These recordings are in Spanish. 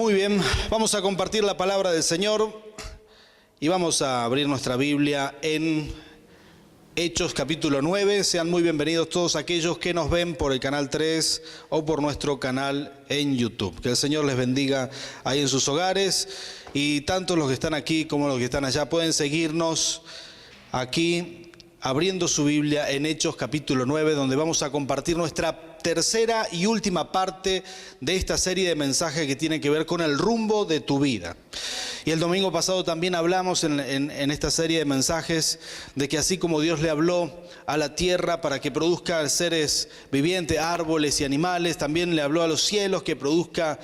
Muy bien, vamos a compartir la palabra del Señor y vamos a abrir nuestra Biblia en Hechos capítulo 9. Sean muy bienvenidos todos aquellos que nos ven por el canal 3 o por nuestro canal en YouTube. Que el Señor les bendiga ahí en sus hogares, y tanto los que están aquí como los que están allá pueden seguirnos aquí abriendo su Biblia en Hechos capítulo 9, donde vamos a compartir nuestra tercera y última parte de esta serie de mensajes que tiene que ver con el rumbo de tu vida. Y el domingo pasado también hablamos en esta serie de mensajes de que así como Dios le habló a la tierra para que produzca seres vivientes, árboles y animales, también le habló a los cielos que produzcan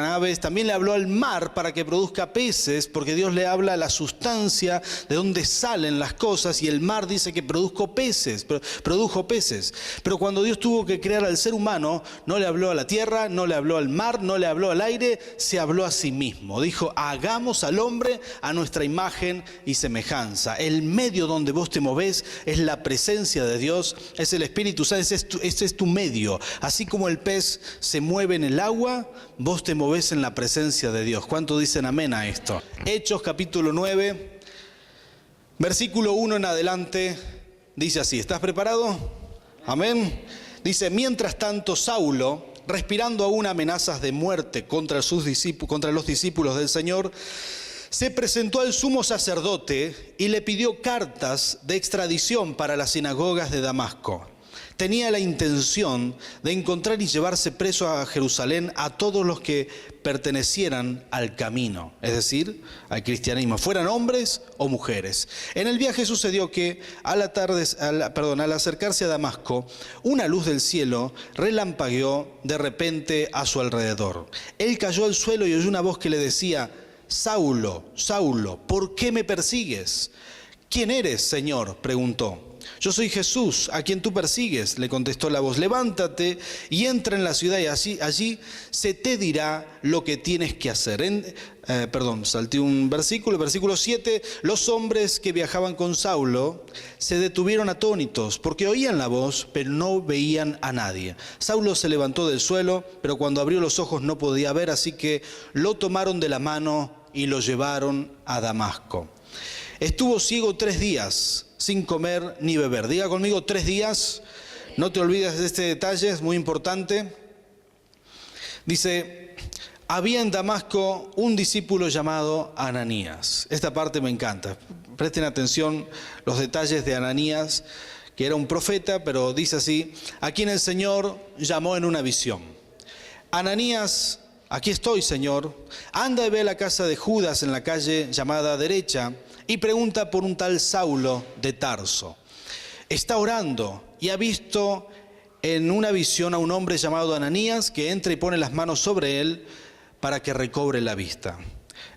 aves, también le habló al mar para que produzca peces, porque Dios le habla a la sustancia de donde salen las cosas, y el mar dice que produjo peces. Pero cuando Dios tuvo que crear al ser humano, no le habló a la tierra, no le habló al mar, no le habló al aire, se habló a sí mismo. Dijo: hagamos al hombre a nuestra imagen y semejanza. El medio donde vos te movés es la presencia de Dios, es el Espíritu Santo, ese es tu medio. Así como el pez se mueve en el agua, vos te movés en la presencia de Dios. ¿Cuánto dicen amén a esto? Hechos capítulo 9, versículo 1 en adelante, dice así. ¿Estás preparado? Amén. Dice: mientras tanto, Saulo, respirando aún amenazas de muerte contra los discípulos del Señor, se presentó al sumo sacerdote y le pidió cartas de extradición para las sinagogas de Damasco. Tenía la intención de encontrar y llevarse preso a Jerusalén a todos los que pertenecieran al camino, es decir, al cristianismo, fueran hombres o mujeres. En el viaje sucedió que al acercarse a Damasco, una luz del cielo relampagueó de repente a su alrededor. Él cayó al suelo y oyó una voz que le decía: Saulo, Saulo, ¿por qué me persigues? ¿Quién eres, Señor?, preguntó. Yo soy Jesús, a quien tú persigues, le contestó la voz. Levántate y entra en la ciudad, y allí se te dirá lo que tienes que hacer. Salté un versículo 7. Los hombres que viajaban con Saulo se detuvieron atónitos, porque oían la voz, pero no veían a nadie. Saulo se levantó del suelo, pero cuando abrió los ojos no podía ver, así que lo tomaron de la mano y lo llevaron a Damasco. Estuvo ciego 3 días, sin comer ni beber. Diga conmigo: 3 días. No te olvides de este detalle, es muy importante. Dice: había en Damasco un discípulo llamado Ananías. Esta parte me encanta. Presten atención los detalles de Ananías, que era un profeta, pero dice así: a quien el Señor llamó en una visión. Ananías, aquí estoy, Señor. Anda y ve a la casa de Judas en la calle llamada Derecha y pregunta por un tal Saulo de Tarso. Está orando y ha visto en una visión a un hombre llamado Ananías que entra y pone las manos sobre él para que recobre la vista.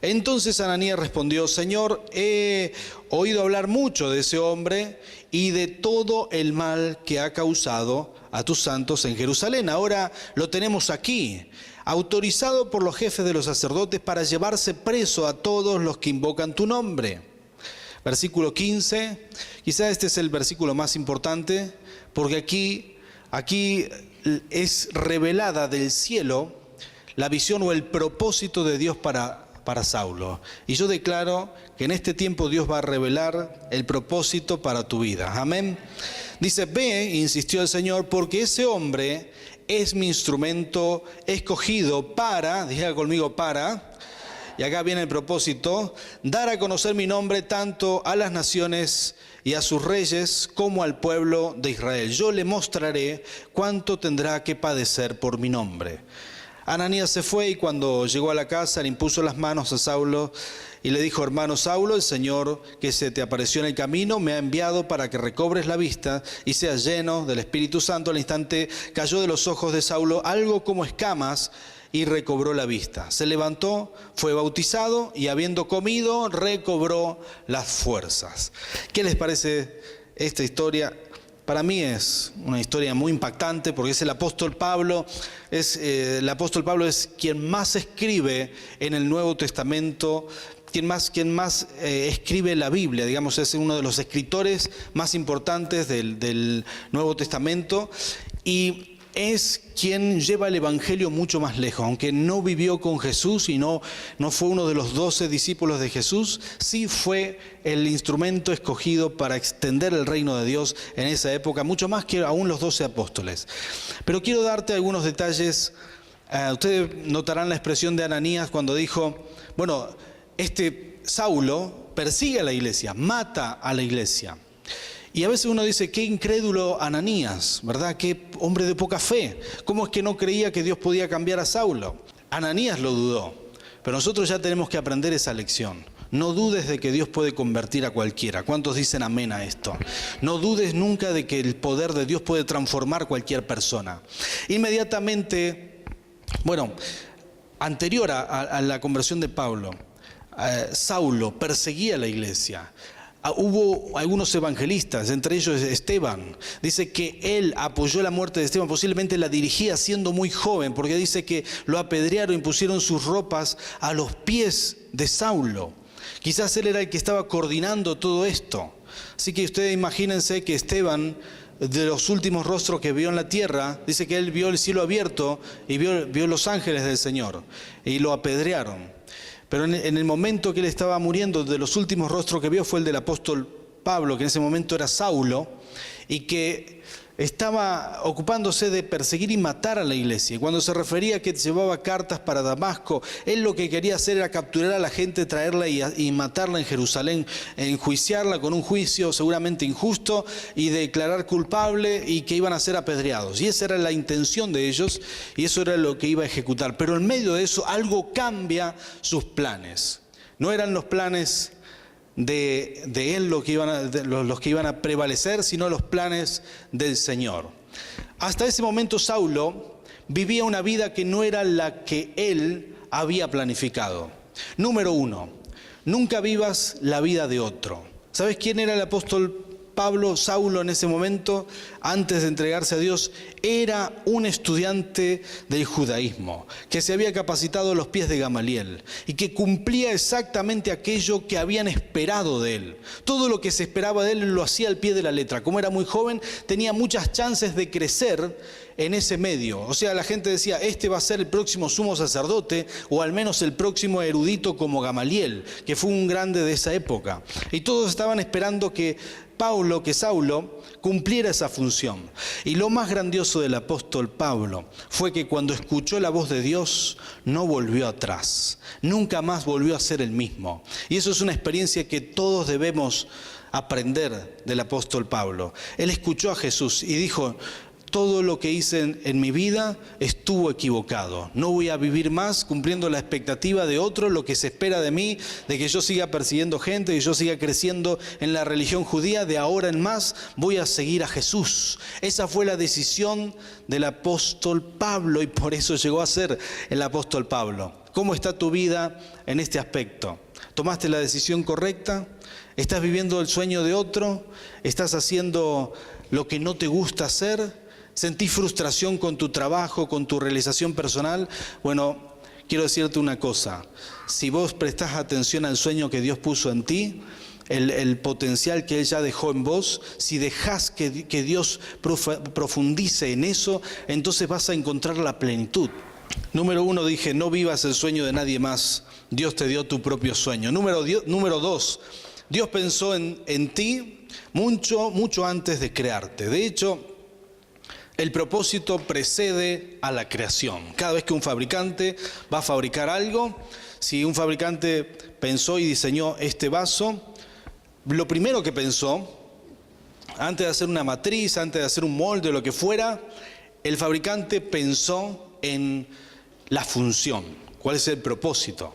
Entonces Ananías respondió: Señor, he oído hablar mucho de ese hombre y de todo el mal que ha causado a tus santos en Jerusalén. Ahora lo tenemos aquí, autorizado por los jefes de los sacerdotes para llevarse preso a todos los que invocan tu nombre. Versículo 15, quizá este es el versículo más importante, porque aquí es revelada del cielo la visión o el propósito de Dios para Saulo. Y yo declaro que en este tiempo Dios va a revelar el propósito para tu vida. Amén. Dice: ve, insistió el Señor, porque ese hombre es mi instrumento escogido para, diga conmigo, y acá viene el propósito: dar a conocer mi nombre tanto a las naciones y a sus reyes como al pueblo de Israel. Yo le mostraré cuánto tendrá que padecer por mi nombre. Ananías se fue, y cuando llegó a la casa le impuso las manos a Saulo y le dijo: hermano Saulo, el Señor que se te apareció en el camino me ha enviado para que recobres la vista y seas lleno del Espíritu Santo. Al instante cayó de los ojos de Saulo algo como escamas y recobró la vista. Se levantó, fue bautizado y habiendo comido recobró las fuerzas. ¿Qué les parece esta historia? Para mí es una historia muy impactante, porque es el apóstol Pablo. El apóstol Pablo es quien más escribe en el Nuevo Testamento, quien más escribe la Biblia, digamos, es uno de los escritores más importantes del Nuevo Testamento. Y es quien lleva el evangelio mucho más lejos. Aunque no vivió con Jesús y no fue uno de los 12 discípulos de Jesús, sí fue el instrumento escogido para extender el reino de Dios en esa época, mucho más que aún los 12 apóstoles. Pero quiero darte algunos detalles. Ustedes notarán la expresión de Ananías cuando dijo, bueno, este Saulo persigue a la iglesia, mata a la iglesia. Y a veces uno dice, qué incrédulo Ananías, ¿verdad? Qué hombre de poca fe. ¿Cómo es que no creía que Dios podía cambiar a Saulo? Ananías lo dudó, pero nosotros ya tenemos que aprender esa lección. No dudes de que Dios puede convertir a cualquiera. ¿Cuántos dicen amén a esto? No dudes nunca de que el poder de Dios puede transformar cualquier persona. Inmediatamente, anterior a la conversión de Pablo, Saulo perseguía a la iglesia. Hubo algunos evangelistas, entre ellos Esteban. Dice que él apoyó la muerte de Esteban, posiblemente la dirigía siendo muy joven, porque dice que lo apedrearon y pusieron sus ropas a los pies de Saulo. Quizás él era el que estaba coordinando todo esto. Así que ustedes imagínense que Esteban, de los últimos rostros que vio en la tierra, dice que él vio el cielo abierto y vio los ángeles del Señor y lo apedrearon. Pero en el momento que él estaba muriendo, de los últimos rostros que vio fue el del apóstol Pablo, que en ese momento era Saulo, y que estaba ocupándose de perseguir y matar a la iglesia. Y cuando se refería a que llevaba cartas para Damasco, él lo que quería hacer era capturar a la gente, traerla y matarla en Jerusalén, enjuiciarla con un juicio seguramente injusto y declarar culpable y que iban a ser apedreados. Y esa era la intención de ellos y eso era lo que iba a ejecutar. Pero en medio de eso algo cambia sus planes. No eran los planes de él los que iban a prevalecer, sino los planes del Señor. Hasta ese momento Saulo vivía una vida que no era la que él había planificado. Número 1, nunca vivas la vida de otro. ¿Sabes quién era el apóstol Pablo? Saulo en ese momento, antes de entregarse a Dios, era un estudiante del judaísmo, que se había capacitado a los pies de Gamaliel y que cumplía exactamente aquello que habían esperado de él. Todo lo que se esperaba de él lo hacía al pie de la letra. Como era muy joven, tenía muchas chances de crecer en ese medio. O sea, la gente decía, este va a ser el próximo sumo sacerdote o al menos el próximo erudito como Gamaliel, que fue un grande de esa época. Y todos estaban esperando que Saulo cumpliera esa función. Y lo más grandioso del apóstol Pablo fue que cuando escuchó la voz de Dios no volvió atrás, nunca más volvió a ser el mismo. Y eso es una experiencia que todos debemos aprender del apóstol Pablo. Él escuchó a Jesús y dijo, todo lo que hice en mi vida estuvo equivocado. No voy a vivir más cumpliendo la expectativa de otro, lo que se espera de mí, de que yo siga persiguiendo gente, que yo siga creciendo en la religión judía. De ahora en más voy a seguir a Jesús. Esa fue la decisión del apóstol Pablo y por eso llegó a ser el apóstol Pablo. ¿Cómo está tu vida en este aspecto? ¿Tomaste la decisión correcta? ¿Estás viviendo el sueño de otro? ¿Estás haciendo lo que no te gusta hacer? ¿Sentís frustración con tu trabajo, con tu realización personal? Bueno, quiero decirte una cosa. Si vos prestás atención al sueño que Dios puso en ti, el potencial que Él ya dejó en vos, si dejás que Dios profundice en eso, entonces vas a encontrar la plenitud. Número 1 dije, no vivas el sueño de nadie más. Dios te dio tu propio sueño. Número 2, Dios pensó en ti mucho antes de crearte. De hecho, el propósito precede a la creación. Cada vez que un fabricante va a fabricar algo, si un fabricante pensó y diseñó este vaso, lo primero que pensó, antes de hacer una matriz, antes de hacer un molde o lo que fuera, el fabricante pensó en la función. ¿Cuál es el propósito?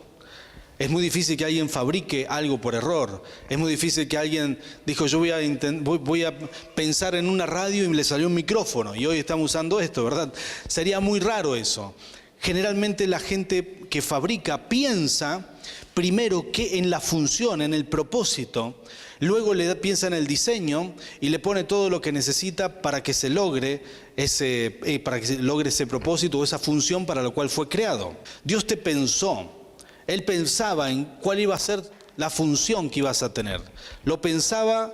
Es muy difícil que alguien fabrique algo por error. Es muy difícil que alguien dijo, yo voy a pensar en una radio y le salió un micrófono. Y hoy estamos usando esto, ¿verdad? Sería muy raro eso. Generalmente la gente que fabrica piensa primero que en la función, en el propósito. Luego piensa en el diseño y le pone todo lo que necesita para que se logre ese propósito o esa función para lo cual fue creado. Dios te pensó. Él pensaba en cuál iba a ser la función que ibas a tener. Lo pensaba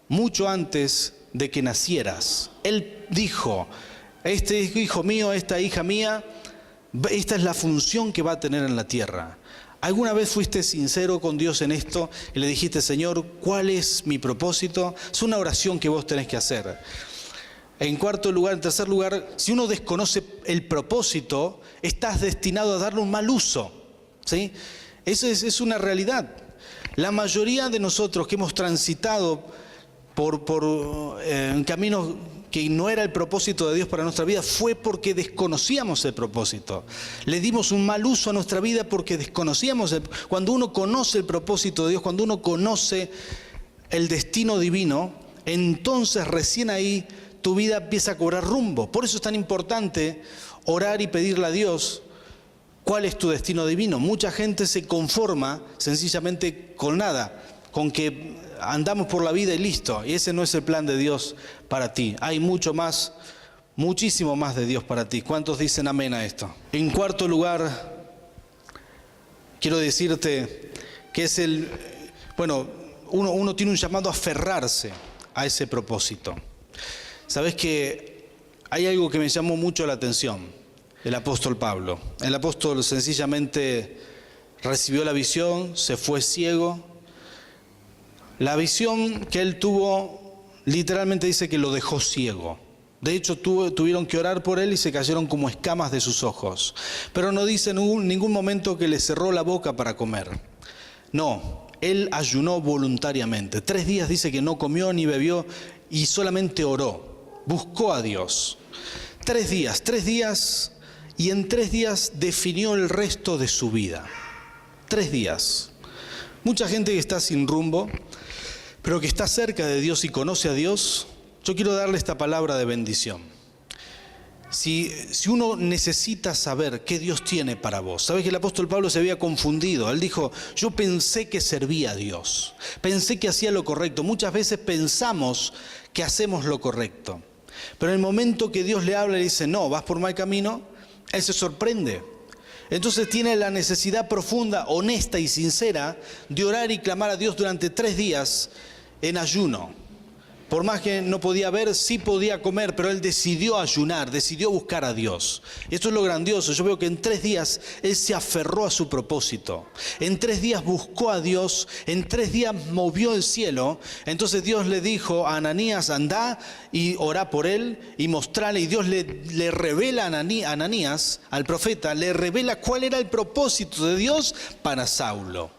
mucho antes de que nacieras. Él dijo, este hijo mío, esta hija mía, esta es la función que va a tener en la tierra. ¿Alguna vez fuiste sincero con Dios en esto y le dijiste, Señor, ¿cuál es mi propósito? Es una oración que vos tenés que hacer. En tercer lugar, si uno desconoce el propósito, estás destinado a darle un mal uso, ¿sí? Eso es una realidad. La mayoría de nosotros que hemos transitado por caminos que no era el propósito de Dios para nuestra vida, fue porque desconocíamos el propósito. Le dimos un mal uso a nuestra vida porque desconocíamos. Cuando uno conoce el propósito de Dios, cuando uno conoce el destino divino, entonces recién ahí tu vida empieza a cobrar rumbo. Por eso es tan importante orar y pedirle a Dios cuál es tu destino divino. Mucha gente se conforma sencillamente con nada, con que andamos por la vida y listo. Y ese no es el plan de Dios para ti. Hay mucho más, muchísimo más de Dios para ti. ¿Cuántos dicen amén a esto? En cuarto lugar, quiero decirte que es uno tiene un llamado a aferrarse a ese propósito. Sabes que hay algo que me llamó mucho la atención, el apóstol Pablo. El apóstol sencillamente recibió la visión, se fue ciego. La visión que él tuvo, literalmente dice que lo dejó ciego. De hecho, tuvieron que orar por él y se cayeron como escamas de sus ojos. Pero no dice en ningún momento que le cerró la boca para comer. No, él ayunó voluntariamente. 3 días dice que no comió ni bebió y solamente oró. Buscó a Dios. 3 días, y en 3 días definió el resto de su vida. 3 días. Mucha gente que está sin rumbo, pero que está cerca de Dios y conoce a Dios, yo quiero darle esta palabra de bendición. Si uno necesita saber qué Dios tiene para vos, sabes que el apóstol Pablo se había confundido. Él dijo, yo pensé que servía a Dios, pensé que hacía lo correcto. Muchas veces pensamos que hacemos lo correcto, pero en el momento que Dios le habla y le dice, no, vas por mal camino, él se sorprende. Entonces tiene la necesidad profunda, honesta y sincera de orar y clamar a Dios durante 3 días en ayuno. Por más que no podía ver, sí podía comer, pero él decidió ayunar, decidió buscar a Dios. Y esto es lo grandioso. Yo veo que en 3 días él se aferró a su propósito. En 3 días buscó a Dios, en 3 días movió el cielo. Entonces Dios le dijo a Ananías, anda y orá por él y mostrale. Y Dios le revela a Ananías, al profeta, le revela cuál era el propósito de Dios para Saulo.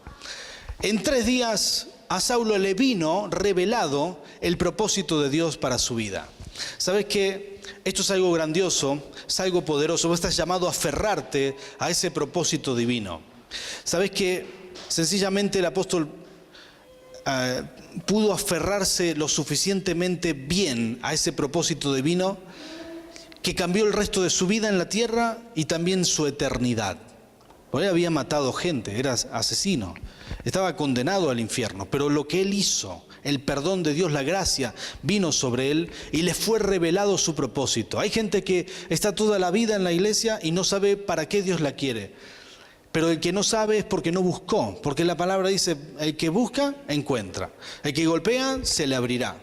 En 3 días a Saulo le vino revelado el propósito de Dios para su vida. ¿Sabes qué? Esto es algo grandioso, es algo poderoso. Vos estás llamado a aferrarte a ese propósito divino. ¿Sabes qué? Sencillamente el apóstol pudo aferrarse lo suficientemente bien a ese propósito divino que cambió el resto de su vida en la tierra y también su eternidad. Porque él había matado gente, era asesino, estaba condenado al infierno, pero lo que él hizo, el perdón de Dios, la gracia, vino sobre él y le fue revelado su propósito. Hay gente que está toda la vida en la iglesia y no sabe para qué Dios la quiere, pero el que no sabe es porque no buscó, porque la palabra dice, el que busca, encuentra, el que golpea, se le abrirá.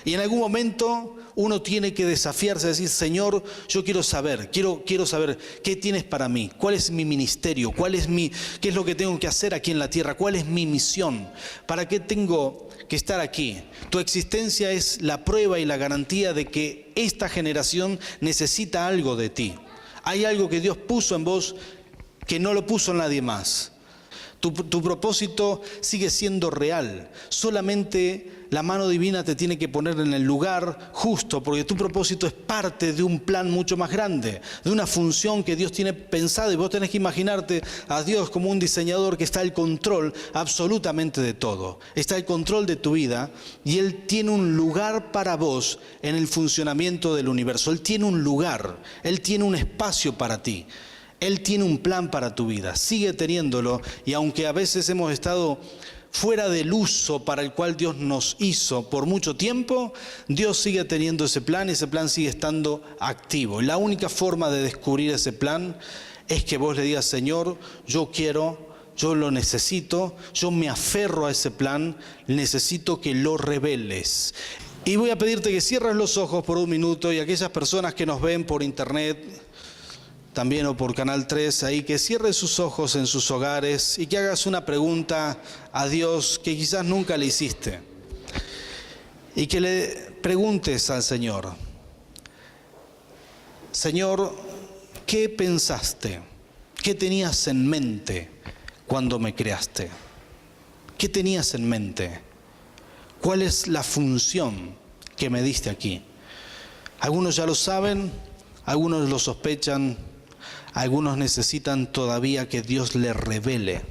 Y en algún momento uno tiene que desafiarse, decir, Señor, yo quiero saber qué tienes para mí, cuál es mi ministerio, qué es lo que tengo que hacer aquí en la tierra, cuál es mi misión, para qué tengo que estar aquí. Tu existencia es la prueba y la garantía de que esta generación necesita algo de ti. Hay algo que Dios puso en vos que no lo puso en nadie más. Tu propósito sigue siendo real. Solamente la mano divina te tiene que poner en el lugar justo, porque tu propósito es parte de un plan mucho más grande, de una función que Dios tiene pensada, y vos tenés que imaginarte a Dios como un diseñador que está al control absolutamente de todo. Está al control de tu vida y Él tiene un lugar para vos en el funcionamiento del universo. Él tiene un lugar, Él tiene un espacio para ti. Él tiene un plan para tu vida, sigue teniéndolo, y aunque a veces hemos estado fuera del uso para el cual Dios nos hizo por mucho tiempo, Dios sigue teniendo ese plan sigue estando activo. Y la única forma de descubrir ese plan es que vos le digas, Señor, yo lo necesito, yo me aferro a ese plan, necesito que lo reveles. Y voy a pedirte que cierres los ojos por un minuto, y aquellas personas que nos ven por internet, también o por Canal 3, ahí, que cierres sus ojos en sus hogares y que hagas una pregunta a Dios que quizás nunca le hiciste. Y que le preguntes al Señor: Señor, ¿qué pensaste? ¿Qué tenías en mente cuando me creaste? ¿Qué tenías en mente? ¿Cuál es la función que me diste aquí? Algunos ya lo saben, algunos lo sospechan, algunos necesitan todavía que Dios les revele.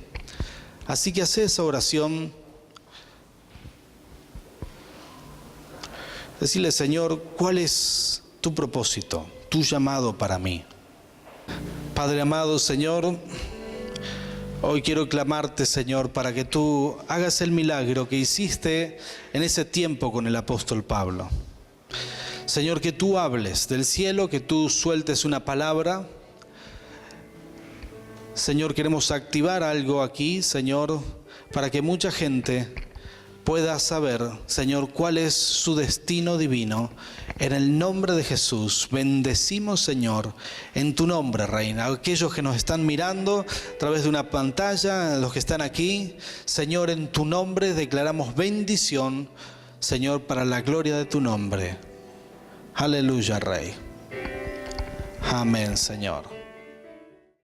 Así que haz esa oración. Decirle: Señor, ¿cuál es tu propósito, tu llamado para mí? Padre amado, Señor, hoy quiero clamarte, Señor, para que tú hagas el milagro que hiciste en ese tiempo con el apóstol Pablo. Señor, que tú hables del cielo, que tú sueltes una palabra. Señor, queremos activar algo aquí, Señor, para que mucha gente pueda saber, Señor, cuál es su destino divino. En el nombre de Jesús, bendecimos, Señor, en tu nombre, Reina. Aquellos que nos están mirando a través de una pantalla, los que están aquí, Señor, en tu nombre declaramos bendición, Señor, para la gloria de tu nombre. Aleluya, Rey. Amén, Señor.